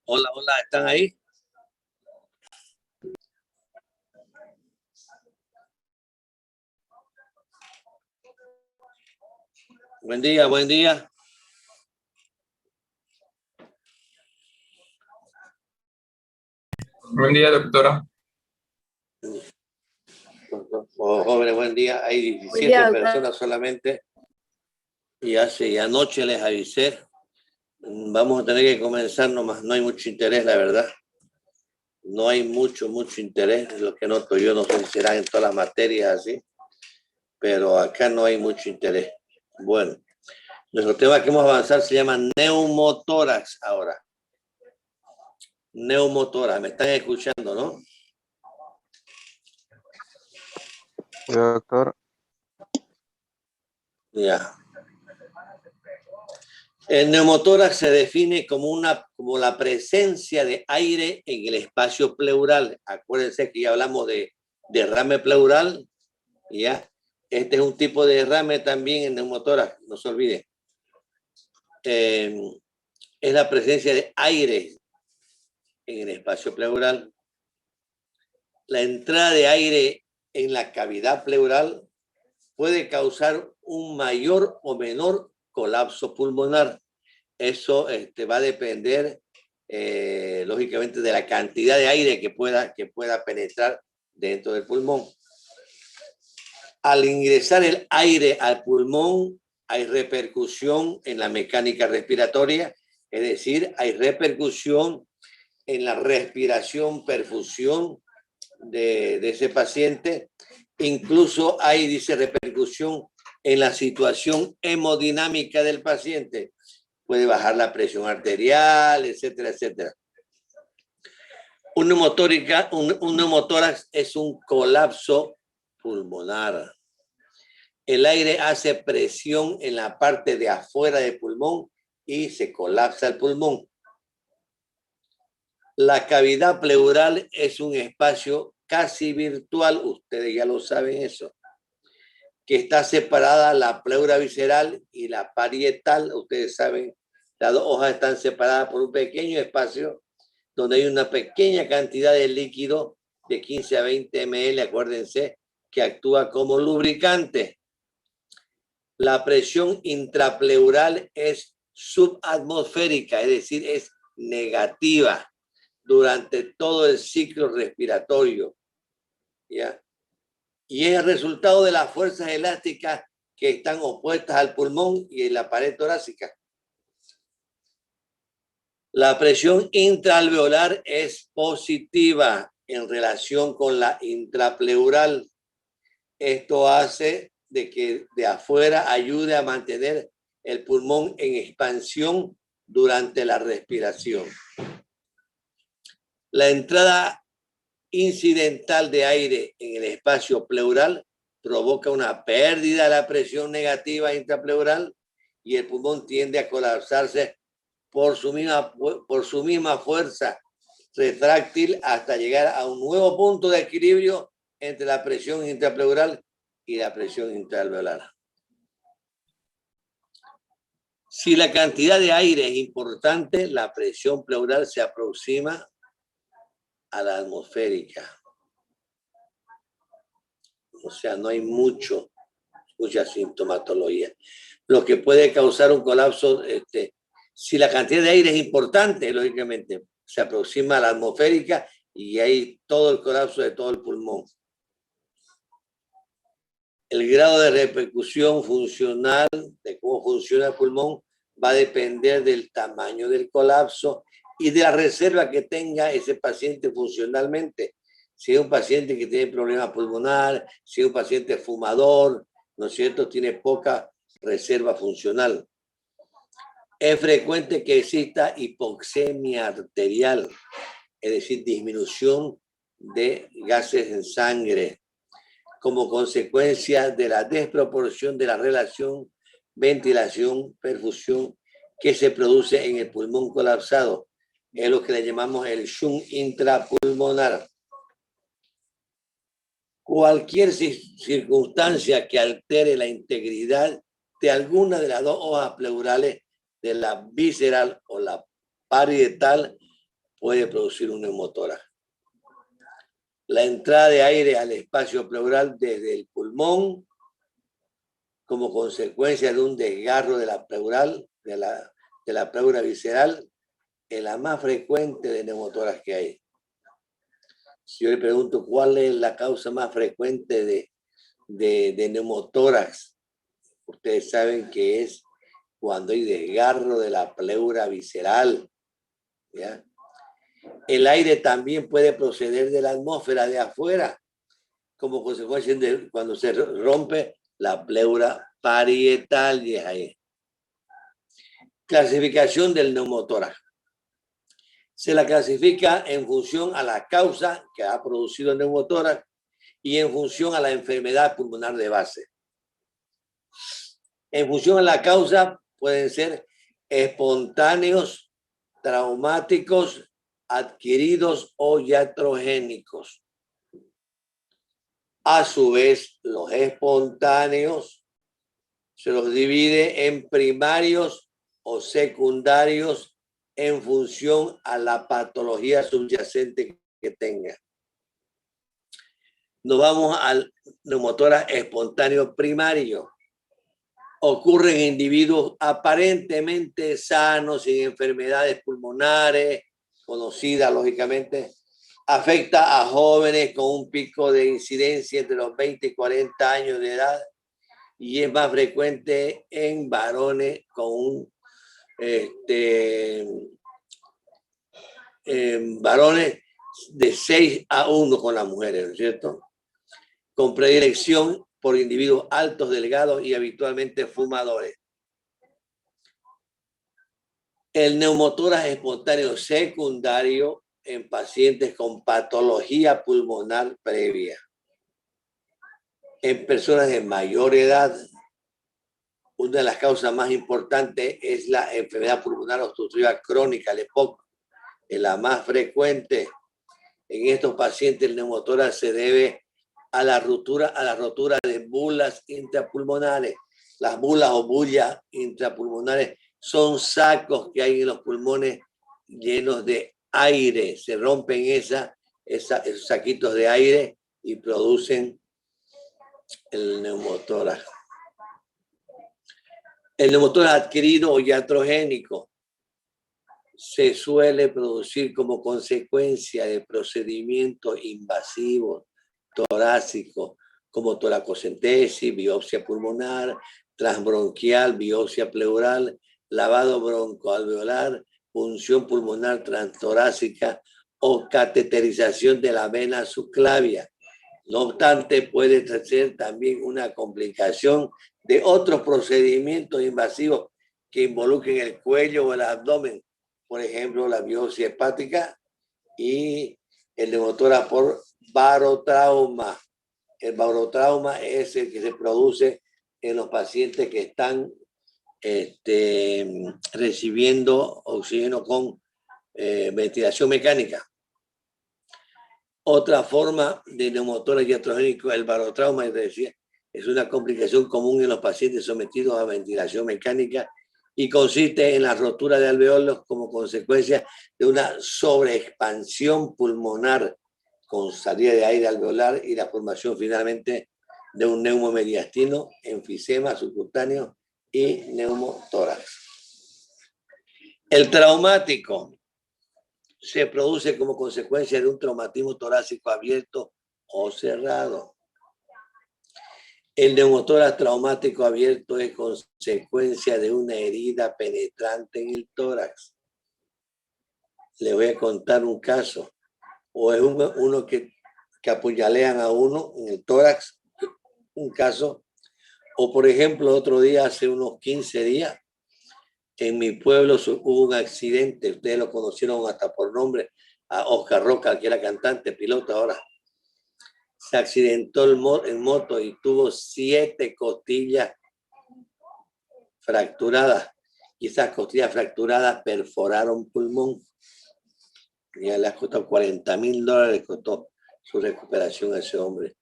Hola, hola, ¿están ahí? Buen día, buen día. Buen día, doctora. Jóvenes, buen día. Hay 17 personas solamente. Y anoche les avisé. Vamos a tener que comenzar nomás. No hay mucho interés, la verdad. No hay mucho interés. Es lo que noto yo. No sé si será en todas las materias así. Pero acá no hay mucho interés. Bueno, nuestro tema que vamos a avanzar se llama neumotórax ahora. Neumotórax. ¿Me están escuchando, no? Sí, doctor. Ya. El neumotórax se define como la presencia de aire en el espacio pleural. Acuérdense que ya hablamos de derrame pleural. Ya. Este es un tipo de derrame también en neumotórax, no se olvide. Es la presencia de aire en el espacio pleural. La entrada de aire en la cavidad pleural puede causar un mayor o menor colapso pulmonar. Eso va a depender, lógicamente, de la cantidad de aire que pueda penetrar dentro del pulmón. Al ingresar el aire al pulmón, hay repercusión en la mecánica respiratoria, es decir, hay repercusión en la respiración, perfusión de ese paciente. Incluso hay, dice, repercusión en la situación hemodinámica del paciente. Puede bajar la presión arterial, etcétera, etcétera. Un neumotórax es un colapso pulmonar. El aire hace presión en la parte de afuera del pulmón y se colapsa el pulmón. La cavidad pleural es un espacio casi virtual, ustedes ya lo saben eso, que está separada la pleura visceral y la parietal. Ustedes saben, las dos hojas están separadas por un pequeño espacio donde hay una pequeña cantidad de líquido de 15 a 20 ml, acuérdense, que actúa como lubricante. La presión intrapleural es subatmosférica, es decir, es negativa durante todo el ciclo respiratorio, ¿ya? Y es el resultado de las fuerzas elásticas que están opuestas al pulmón y en la pared torácica. La presión intraalveolar es positiva en relación con la intrapleural. Esto hace de que de afuera ayude a mantener el pulmón en expansión durante la respiración. La entrada incidental de aire en el espacio pleural provoca una pérdida de la presión negativa intrapleural y el pulmón tiende a colapsarse por su misma fuerza retráctil hasta llegar a un nuevo punto de equilibrio entre la presión intrapleural y la presión intraalveolar. Si la cantidad de aire es importante, la presión pleural se aproxima a la atmosférica. O sea, no hay mucha sintomatología. Lo que puede causar un colapso, si la cantidad de aire es importante, lógicamente, se aproxima a la atmosférica y hay todo el colapso de todo el pulmón. El grado de repercusión funcional, de cómo funciona el pulmón, va a depender del tamaño del colapso y de la reserva que tenga ese paciente funcionalmente. Si es un paciente que tiene problemas pulmonar, si es un paciente fumador, ¿no es cierto?, tiene poca reserva funcional. Es frecuente que exista hipoxemia arterial, es decir, disminución de gases en sangre, como consecuencia de la desproporción de la relación ventilación-perfusión que se produce en el pulmón colapsado. Es lo que le llamamos el shunt intrapulmonar. Cualquier circunstancia que altere la integridad de alguna de las dos hojas pleurales, de la visceral o la parietal, puede producir un neumotórax. La entrada de aire al espacio pleural desde el pulmón como consecuencia de un desgarro de la pleural, de la pleura visceral, es la más frecuente de neumotórax que hay. Si yo le pregunto cuál es la causa más frecuente de neumotórax, ustedes saben que es cuando hay desgarro de la pleura visceral, ¿ya? El aire también puede proceder de la atmósfera de afuera, como consecuencia de cuando se rompe la pleura parietal. Y es ahí. Clasificación del neumotórax. Se la clasifica en función a la causa que ha producido el neumotórax y en función a la enfermedad pulmonar de base. En función a la causa pueden ser espontáneos, traumáticos, adquiridos o iatrogénicos. A su vez, los espontáneos se los divide en primarios o secundarios en función a la patología subyacente que tenga. Nos vamos al neumotórax espontáneo primario. Ocurre en individuos aparentemente sanos, sin enfermedades pulmonares, conocidas lógicamente. Afecta a jóvenes con un pico de incidencia entre los 20 y 40 años de edad y es más frecuente en varones con un varones de 6-1 con las mujeres, ¿no es cierto? Con predilección por individuos altos, delgados y habitualmente fumadores. El neumotórax espontáneo secundario en pacientes con patología pulmonar previa. En personas de mayor edad, una de las causas más importantes es la enfermedad pulmonar obstructiva crónica, el EPOC. Es la más frecuente. En estos pacientes el neumotórax se debe a la rotura de bulas intrapulmonares. Las bulas o bullas intrapulmonares son sacos que hay en los pulmones llenos de aire. Se rompen esos saquitos de aire y producen el neumotórax. El neumotórax adquirido o iatrogénico se suele producir como consecuencia de procedimientos invasivos torácicos como toracocentesis, biopsia pulmonar, transbronquial, biopsia pleural, lavado broncoalveolar, punción pulmonar transtorácica o cateterización de la vena subclavia. No obstante, puede ser también una complicación de otros procedimientos invasivos que involucren el cuello o el abdomen, por ejemplo, la biopsia hepática y el neumotórax por barotrauma. El barotrauma es el que se produce en los pacientes que están recibiendo oxígeno con ventilación mecánica. Otra forma de neumotórax iatrogénico, el barotrauma, es una complicación común en los pacientes sometidos a ventilación mecánica y consiste en la rotura de alveolos como consecuencia de una sobreexpansión pulmonar con salida de aire alveolar y la formación finalmente de un neumomediastino, enfisema subcutáneo y neumotórax. El traumático se produce como consecuencia de un traumatismo torácico abierto o cerrado. El neumotórax traumático abierto es consecuencia de una herida penetrante en el tórax. Le voy a contar un caso. O es uno que apuñalean a uno en el tórax, un caso. O por ejemplo, otro día, hace unos 15 días, en mi pueblo hubo un accidente. Ustedes lo conocieron hasta por nombre, a Oscar Roca, que era cantante, piloto ahora. Se accidentó en moto y tuvo 7 costillas fracturadas. Y esas costillas fracturadas perforaron pulmón. Ya le ha costado $40,000, costó su recuperación a ese hombre.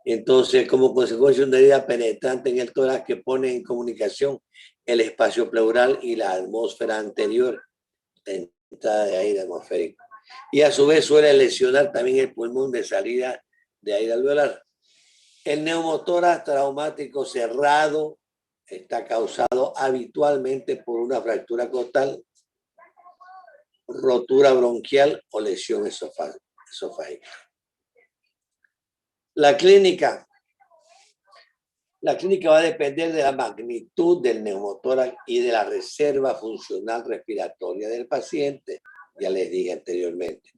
Entonces, como consecuencia de una herida penetrante en el tórax que pone en comunicación el espacio pleural y la atmósfera anterior. entrada de aire atmosférico. Y a su vez suele lesionar también el pulmón de salida de aire alveolar. El neumotórax traumático cerrado está causado habitualmente por una fractura costal, rotura bronquial o lesión esofágica. La clínica va a depender de la magnitud del neumotórax y de la reserva funcional respiratoria del paciente, ya les dije anteriormente.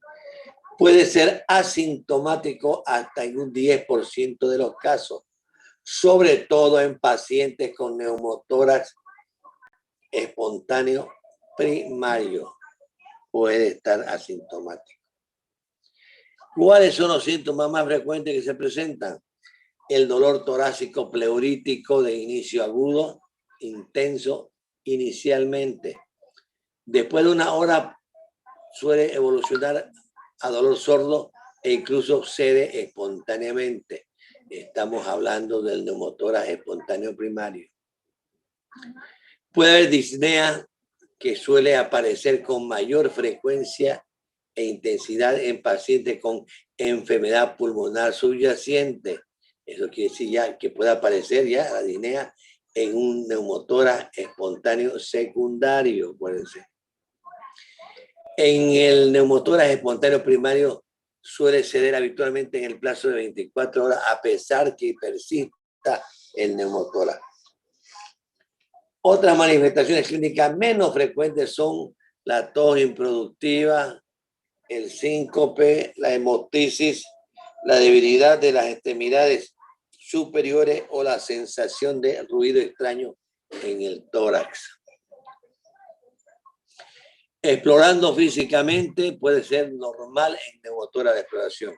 Puede ser asintomático hasta en un 10% de los casos, sobre todo en pacientes con neumotórax espontáneo primario. Puede estar asintomático. ¿Cuáles son los síntomas más frecuentes que se presentan? El dolor torácico pleurítico de inicio agudo, intenso inicialmente. Después de una hora suele evolucionar a dolor sordo e incluso cede espontáneamente. Estamos hablando del neumotórax espontáneo primario. Puede haber disnea que suele aparecer con mayor frecuencia e intensidad en pacientes con enfermedad pulmonar subyacente. Eso quiere decir ya que puede aparecer ya la disnea en un neumotórax espontáneo secundario, acuérdense. En el neumotórax espontáneo primario suele ceder habitualmente en el plazo de 24 horas a pesar que persista el neumotórax. Otras manifestaciones clínicas menos frecuentes son la tos improductiva, el síncope, la hemotisis, la debilidad de las extremidades superiores o la sensación de ruido extraño en el tórax. Explorando físicamente puede ser normal en neumotórax de exploración.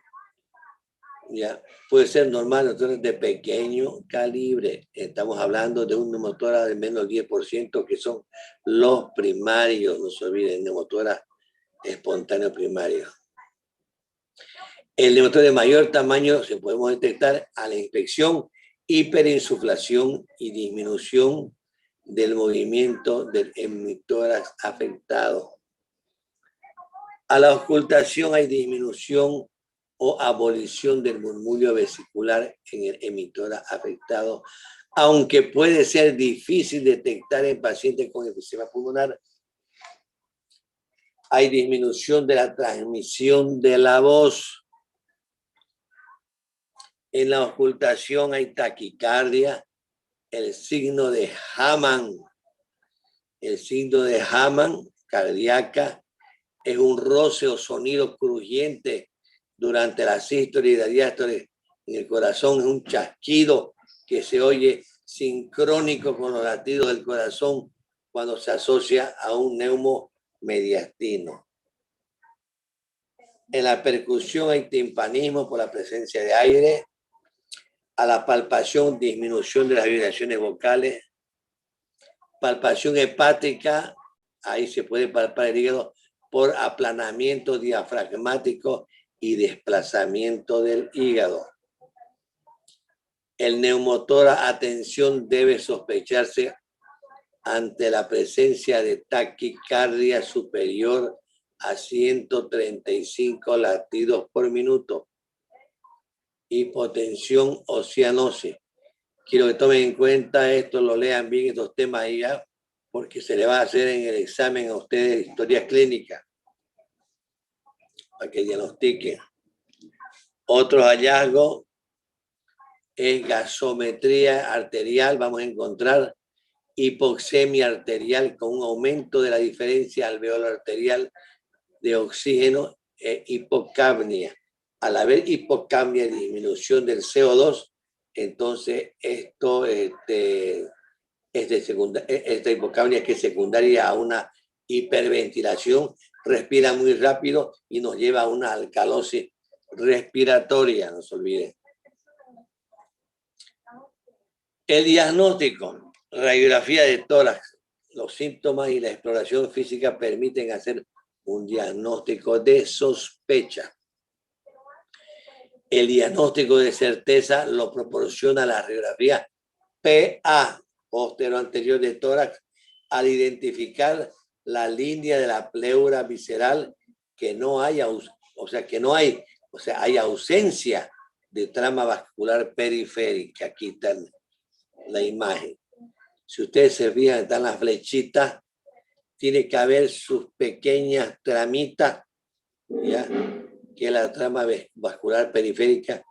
Ya, puede ser normal en de pequeño calibre. Estamos hablando de un neumotórax de menos 10%, que son los primarios, no se olviden, neumotórax espontáneo primario. El neumotórax de mayor tamaño se podemos detectar a la inspección, hiperinsuflación y disminución del movimiento del hemitórax afectado. A la ocultación hay disminución o abolición del murmullo vesicular en el hemitórax afectado, aunque puede ser difícil detectar en pacientes con enfisema pulmonar. Hay disminución de la transmisión de la voz. En la ocultación hay taquicardia, el signo de Hamann. El signo de Hamann, cardíaca, es un roce o sonido crujiente durante la sístole y la diástole en el corazón. Es un chasquido que se oye sincrónico con los latidos del corazón cuando se asocia a un neumomediastino. En la percusión hay timpanismo por la presencia de aire. A la palpación, disminución de las vibraciones vocales. Palpación hepática, ahí se puede palpar el hígado por aplanamiento diafragmático y desplazamiento del hígado. El neumotórax, atención, debe sospecharse ante la presencia de taquicardia superior a 135 latidos por minuto. Hipotensión o cianosis. Quiero que tomen en cuenta esto, lo lean bien estos temas ahí ya, porque se le va a hacer en el examen a ustedes historia clínica, para que diagnostiquen. Otro hallazgo es gasometría arterial. Vamos a encontrar hipoxemia arterial con un aumento de la diferencia alveolar arterial de oxígeno e hipocapnia. Al haber hipocapnia y disminución del CO2, entonces esto esta hipocapnia que es secundaria a una hiperventilación, respira muy rápido y nos lleva a una alcalosis respiratoria, no se olviden. El diagnóstico, radiografía de tórax, los síntomas y la exploración física permiten hacer un diagnóstico de sospecha. El diagnóstico de certeza lo proporciona la radiografía PA, postero anterior de tórax, al identificar la línea de la pleura visceral, que no hay, hay ausencia de trama vascular periférica. Aquí está la imagen. Si ustedes se fijan, están las flechitas, tiene que haber sus pequeñas tramitas, ¿ya? Que es la trama vascular periférica,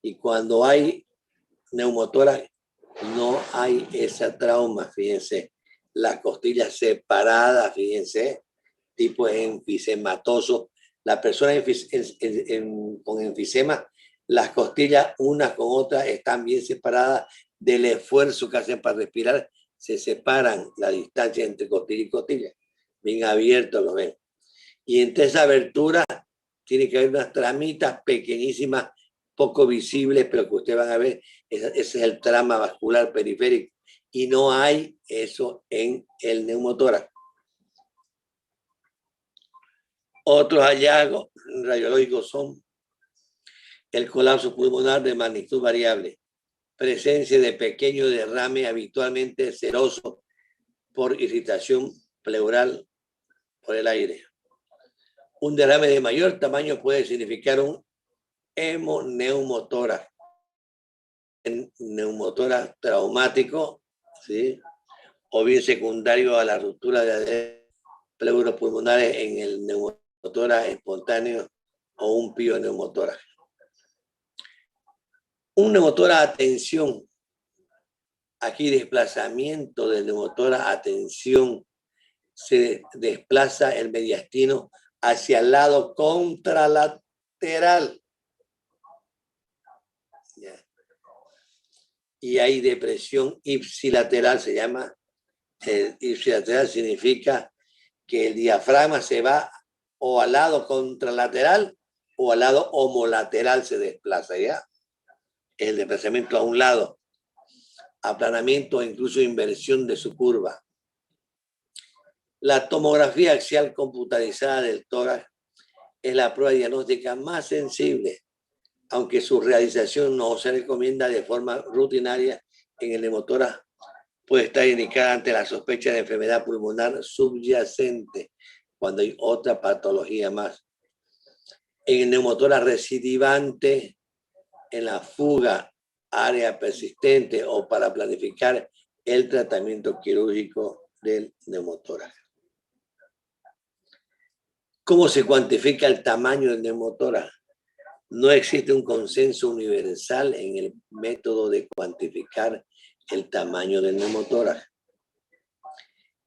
y cuando hay neumotórax no hay esa trauma, fíjense, las costillas separadas, fíjense, tipo enfisematoso. La persona con enfisema, las costillas unas con otras están bien separadas del esfuerzo que hacen para respirar, se separan la distancia entre costilla y costilla, bien abierto, lo ven. Y entre esa abertura tiene que haber unas tramitas pequeñísimas, poco visibles, pero que ustedes van a ver, ese es el trama vascular periférico. Y no hay eso en el neumotórax. Otros hallazgos radiológicos son el colapso pulmonar de magnitud variable, presencia de pequeño derrame habitualmente seroso por irritación pleural por el aire. Un derrame de mayor tamaño puede significar un hemoneumotórax, neumotórax traumático, ¿sí? O bien secundario a la ruptura de pleuropulmonares en el neumotórax espontáneo o un pioneumotórax. Un neumotórax a tensión, aquí desplazamiento del neumotórax a tensión, se desplaza el mediastino hacia el lado contralateral. Y hay depresión ipsilateral, se llama. Ipsilateral significa que el diafragma se va o al lado contralateral o al lado homolateral, se desplaza, ¿ya? El desplazamiento a un lado, aplanamiento o incluso inversión de su curva. La tomografía axial computarizada del tórax es la prueba diagnóstica más sensible, aunque su realización no se recomienda de forma rutinaria en el neumotórax, puede estar indicada ante la sospecha de enfermedad pulmonar subyacente, cuando hay otra patología más. En el neumotórax recidivante, en la fuga, área persistente o para planificar el tratamiento quirúrgico del neumotórax. ¿Cómo se cuantifica el tamaño del neumotórax? No existe un consenso universal en el método de cuantificar el tamaño del neumotórax.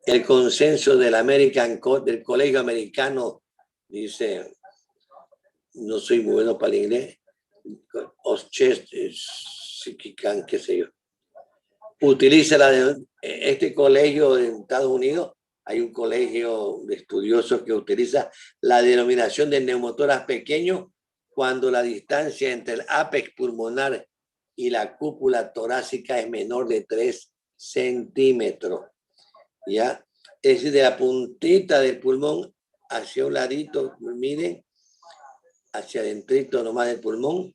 El consenso del Colegio Americano dice, no soy muy bueno para el inglés, qué sé yo, utiliza este colegio de Estados Unidos. Hay un colegio de estudiosos que utiliza la denominación del neumotórax pequeño cuando la distancia entre el ápex pulmonar y la cúpula torácica es menor de 3 centímetros. ¿Ya? Es decir, de la puntita del pulmón hacia un ladito, miren, hacia adentrito nomás del pulmón,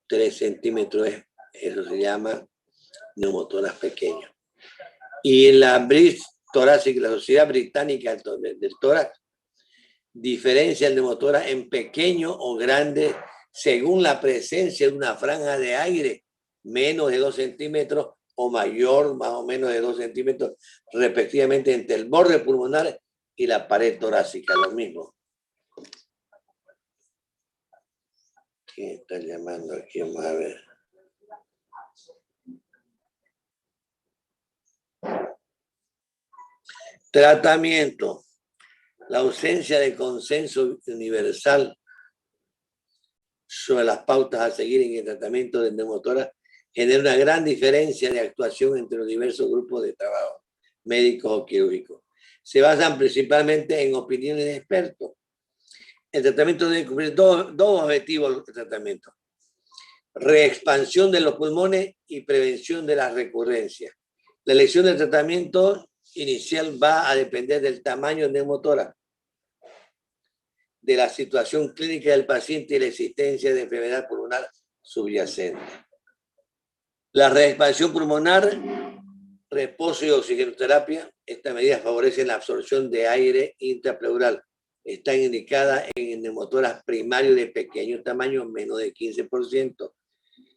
3 centímetros, eso se llama neumotórax pequeño. Y en la BRIS torácica, la Sociedad Británica del Tórax, diferencia el neumotórax en pequeño o grande según la presencia de una franja de aire menos de 2 centímetros o mayor, más o menos de 2 centímetros, respectivamente entre el borde pulmonar y la pared torácica, lo mismo. ¿Quién está llamando aquí? Vamos a ver. Tratamiento. La ausencia de consenso universal sobre las pautas a seguir en el tratamiento del neumotórax genera una gran diferencia de actuación entre los diversos grupos de trabajo, médicos o quirúrgicos. Se basan principalmente en opiniones de expertos. El tratamiento debe cumplir dos objetivos del tratamiento: reexpansión de los pulmones y prevención de las recurrencias. La elección del tratamiento inicial va a depender del tamaño del neumotórax, de la situación clínica del paciente y la existencia de enfermedad pulmonar subyacente. La reexpansión pulmonar reposo y oxigenoterapia. Estas medidas favorecen la absorción de aire intrapleural. Están indicadas en neumotoras primarios de pequeño tamaño, menos de 15%,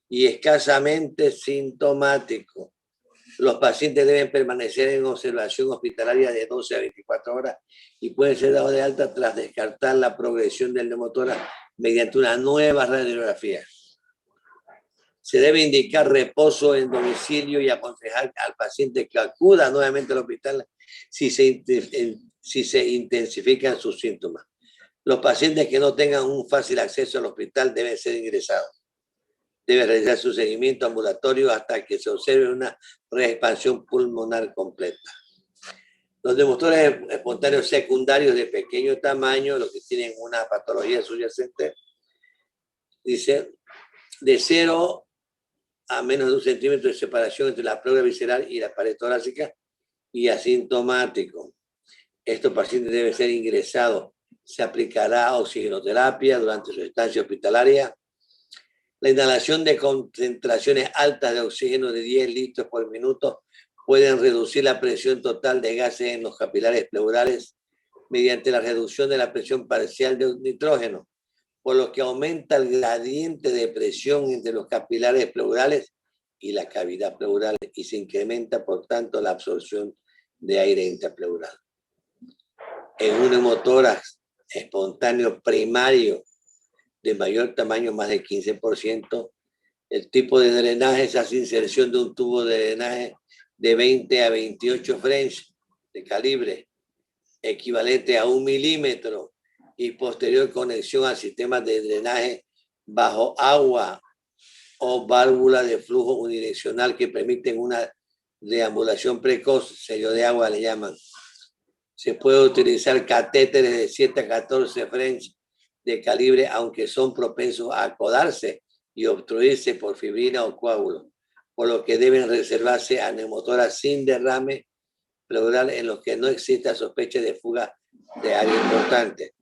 y escasamente sintomático. Los pacientes deben permanecer en observación hospitalaria de 12 a 24 horas y pueden ser dados de alta tras descartar la progresión del neumotórax mediante una nueva radiografía. Se debe indicar reposo en domicilio y aconsejar al paciente que acuda nuevamente al hospital si se intensifican sus síntomas. Los pacientes que no tengan un fácil acceso al hospital deben ser ingresados. Debe realizar su seguimiento ambulatorio hasta que se observe una reexpansión pulmonar completa. Los neumotores espontáneos secundarios de pequeño tamaño, los que tienen una patología subyacente, dice, de 0 a menos de 1 centímetro de separación entre la pleura visceral y la pared torácica y asintomático. Estos pacientes deben ser ingresados. Se aplicará oxigenoterapia durante su estancia hospitalaria. La inhalación de concentraciones altas de oxígeno de 10 litros por minuto pueden reducir la presión total de gases en los capilares pleurales mediante la reducción de la presión parcial de nitrógeno, por lo que aumenta el gradiente de presión entre los capilares pleurales y la cavidad pleural y se incrementa, por tanto, la absorción de aire intrapleural. En un neumotórax espontáneo primario de mayor tamaño, más de 15%, el tipo de drenaje se hace inserción de un tubo de drenaje de 20 a 28 French de calibre, equivalente a 1 milímetro, y posterior conexión al sistema de drenaje bajo agua o válvula de flujo unidireccional que permiten una deambulación precoz, sello de agua le llaman. Se puede utilizar catéteres de 7 a 14 French de calibre, aunque son propensos a acodarse y obstruirse por fibrina o coágulo, por lo que deben reservarse a neumotoras sin derrame pleural en los que no exista sospecha de fuga de aire importante.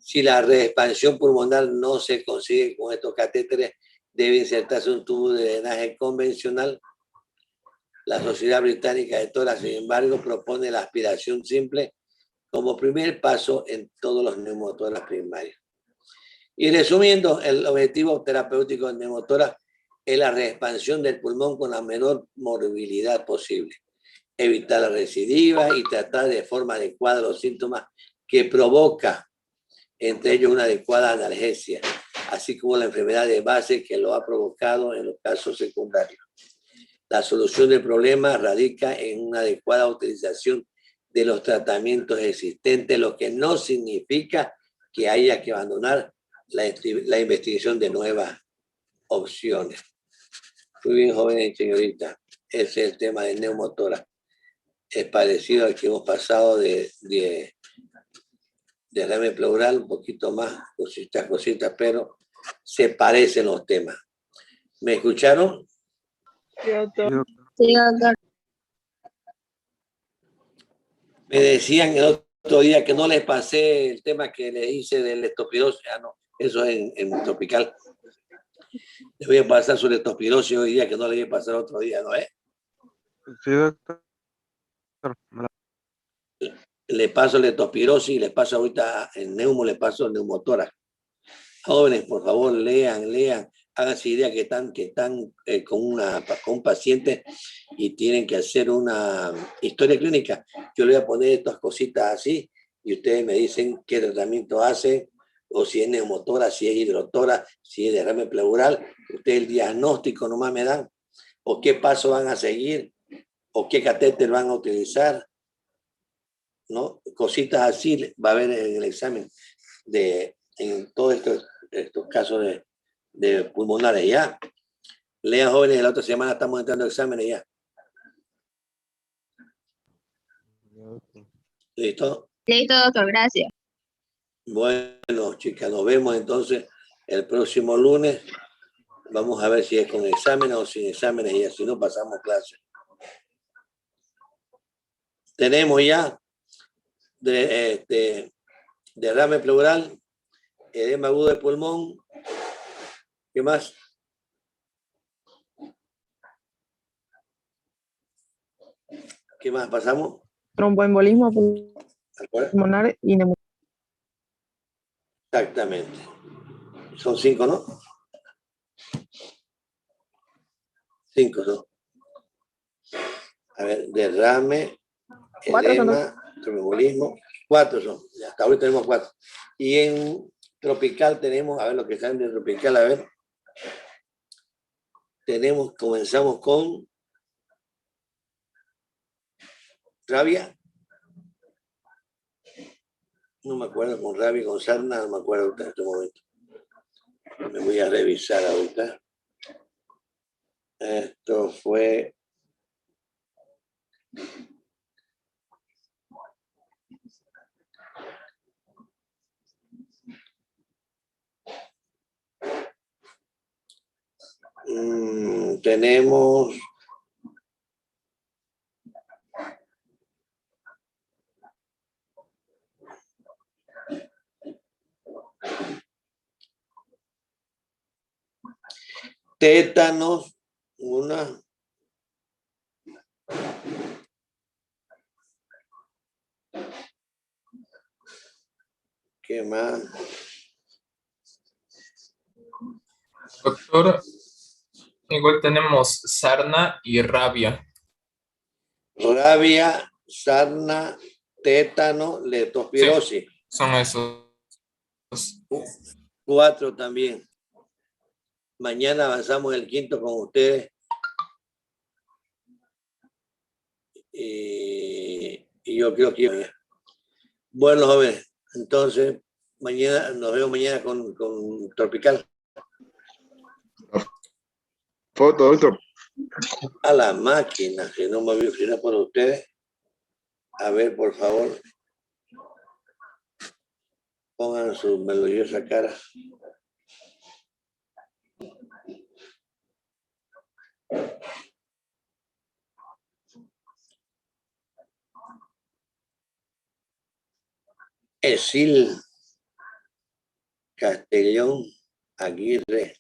Si la reexpansión pulmonar no se consigue con estos catéteres, debe insertarse un tubo de drenaje convencional. La Sociedad Británica de Tórax, sin embargo, propone la aspiración simple como primer paso en todos los neumotórax primarios. Y resumiendo, el objetivo terapéutico del neumotórax es la reexpansión del pulmón con la menor morbilidad posible, evitar la recidiva y tratar de forma adecuada los síntomas que provoca, entre ellos una adecuada analgesia, así como la enfermedad de base que lo ha provocado en los casos secundarios. La solución del problema radica en una adecuada utilización de los tratamientos existentes, lo que no significa que haya que abandonar la investigación de nuevas opciones. Muy bien, jóvenes y señoritas, ese es el tema del neumotórax. Es parecido al que hemos pasado de derrame pleural, un poquito más, cositas, pero se parecen los temas. ¿Me escucharon? Sí, doctor. Sí, doctor. Me decían el otro día que no les pasé el tema que le hice del leptospirosis. Ah, no, eso es en tropical. Le voy a pasar su leptospirosis hoy día, que no le voy a pasar otro día, ¿no es? Sí, doctor. Le paso leptospirosis y le paso ahorita el neumo, le paso el neumotórax. Jóvenes, por favor, lean, háganse idea que están con un paciente y tienen que hacer una historia clínica. Yo le voy a poner estas cositas así y ustedes me dicen qué tratamiento hacen, o si es neumotórax, si es hidrotórax, si es derrame pleural. Ustedes el diagnóstico nomás me dan, o qué paso van a seguir, o qué catéter van a utilizar, ¿no? Cositas así va a haber en el examen en todos estos casos de pulmonares. Ya lean, jóvenes, la otra semana estamos entrando a exámenes ya. ¿Listo? Listo, doctor, gracias. Bueno, chicas, nos vemos entonces el próximo lunes. Vamos a ver si es con exámenes o sin exámenes y si no pasamos clase. Tenemos ya derrame pleural, edema agudo de pulmón. ¿Qué más? ¿Qué más pasamos? Tromboembolismo ¿De acuerdo? pulmonar y neumonía. Exactamente. Son 5, ¿no? 5 son. A ver, derrame, 4 son. edema, tromboembolismo. 4 son. Ya, hasta ahorita tenemos 4. Y en tropical tenemos, a ver lo que sale de tropical, a ver. Comenzamos con rabia. No me acuerdo, con rabia, con sarna, no me acuerdo ahorita en este momento. Me voy a revisar ahorita. Esto fue... tenemos... tétanos, una... ¿Qué más? Doctor, igual tenemos sarna y rabia. Rabia, sarna, tétano, leptospirosis. Sí, son esos. 4 también. Mañana avanzamos el 5º con ustedes. Y yo creo que... Bueno, jóvenes, entonces mañana nos vemos mañana con Tropical. Foto, doctor. A la máquina, si no me vio, si no por ustedes. A ver, por favor. Pongan su melodiosa cara. Esil Castellón Aguirre.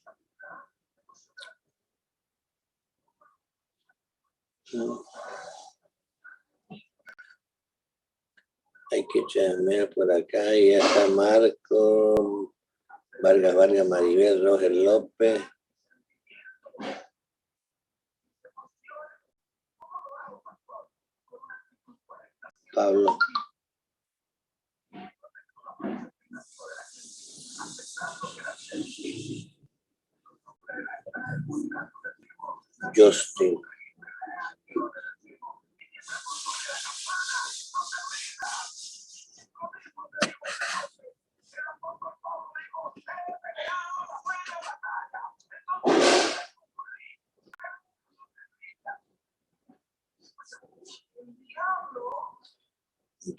Hay que echarme por acá. Y ya está Marco, Vargas, Maribel, Roger López. Pablo. Justin.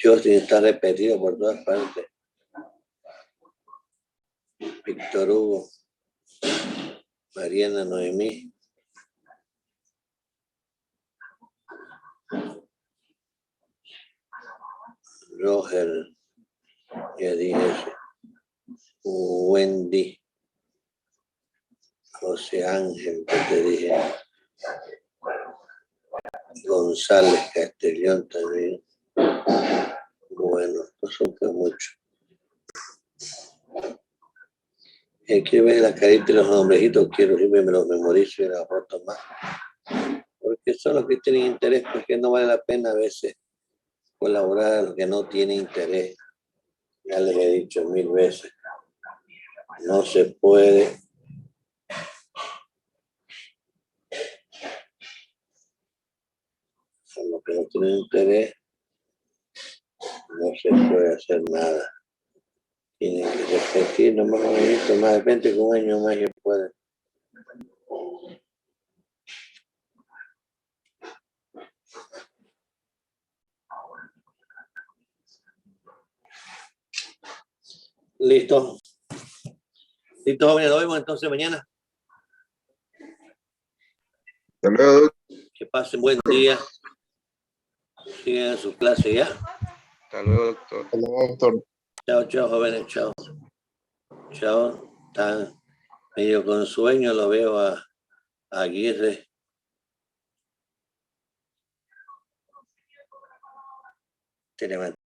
Justin está repetido por todas partes. Víctor Hugo. Mariana Noemí. Roger. Ya dije. Wendy. José Ángel, que te dije. González Castellón también. Bueno, no son que mucho. Quiero ver la carita y los nombrecitos, quiero que me los memorizo y las fotos más. Porque son los que tienen interés, porque no vale la pena a veces colaborar a los que no tienen interés. Ya les he dicho 1000 veces. No se puede. Con los que no tienen interés, no se puede hacer nada. Tienen que repetir, nomás un añito más, de repente con un año más que pueden. Listo. Listo, jóvenes, nos vemos entonces mañana. Hasta luego, doctor. Que pasen buen día. Sigan su clase ya. Hasta luego, doctor. Hasta luego, doctor. Chao, chao, jóvenes, chao. Chao. Están medio con sueño, lo veo a Aguirre. te levantas.